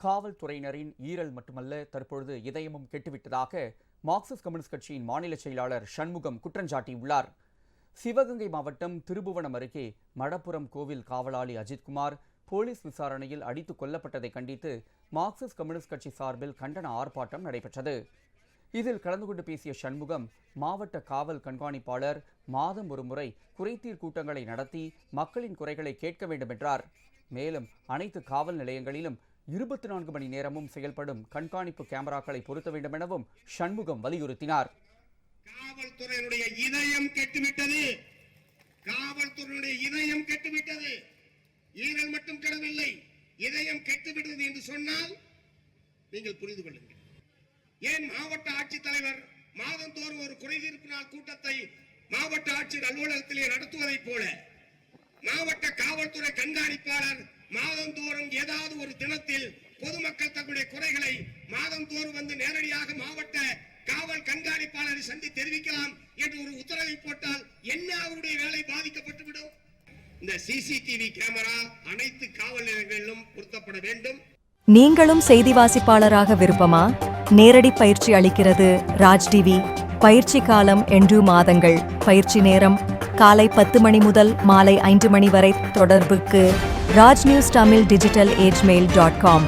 காவல்துறையினரின் ஈரல் மட்டுமல்ல, தற்பொழுது இதயமும் கெட்டுவிட்டதாக மார்க்சிஸ்ட் கம்யூனிஸ்ட் கட்சியின் மாநில செயலாளர் சண்முகம் குற்றஞ்சாட்டியுள்ளார். சிவகங்கை மாவட்டம் திருபுவனம் அருகே மடப்புரம் கோவில் காவலாளி அஜித்குமார் போலீஸ் விசாரணையில் அடித்துக் கொல்லப்பட்டதை கண்டித்து மார்க்சிஸ்ட் கம்யூனிஸ்ட் கட்சி சார்பில் கண்டன ஆர்ப்பாட்டம் நடைபெற்றது. இதில் கலந்து கொண்டு பேசிய சண்முகம், மாவட்ட காவல் கண்காணிப்பாளர் மாதம் ஒருமுறை குறைதீர் கூட்டங்களை நடத்தி மக்களின் குறைகளை கேட்க வேண்டும் என்றார். மேலும் அனைத்து காவல் நிலையங்களிலும் 24 மணி நேரமும் செயல்படும் கண்காணிப்பு கேமராக்களை பொருத்த வேண்டும் எனவும் சண்முகம் வலியுறுத்தினார். காவல்துறையினுடைய இதயம் கெட்டுவிட்டது. காவல்துறையினுடைய இதயம் கெட்டுவிட்டது. ஈரல் மட்டும் கெடவில்லை, இதயம் கெட்டுவிட்டது என்று சொன்னால் நீங்கள் புரிந்து கொள்ளுங்கள். ஏன் மாவட்ட ஆட்சித்தலைவர் மாதந்தோறும் ஒரு குறைதீர்ப்பு நாள் கூட்டத்தை மாவட்ட ஆட்சியர் அலுவலகத்திலே நடத்துவதைப் போல மாவட்ட காவல்துறை கண்காணிப்பாளர் மாதந்தோறும் ஏதாவது ஒரு தினத்தில் பொதுமக்கள் தங்களுடைய குறைகளை மாதந்தோறும் வந்து நேரடியாக மாவட்ட காவல் கண்காணிப்பாளரை சந்தி தெரிவிக்கலாம் என்று ஒரு உத்தரவை போட்டால் என்ன அவருடைய வேலை பாதிக்கப்பட்டுவிடும்? இந்த சிசிடிவி கேமரா அனைத்து காவல் நிலையங்களிலும் பொருத்தப்பட வேண்டும். நீங்களும் செய்தி வாசிப்பாளராக விருப்பமா? நேரடி பயிற்சி அளிக்கிறது ராஜ் டிவி. பயிற்சி காலம் 8 மாதங்கள். பயிற்சி நேரம் காலை 10 மணி முதல் மாலை 5 மணி வரை. தொடர்புக்கு rajnewstamil@digital.com.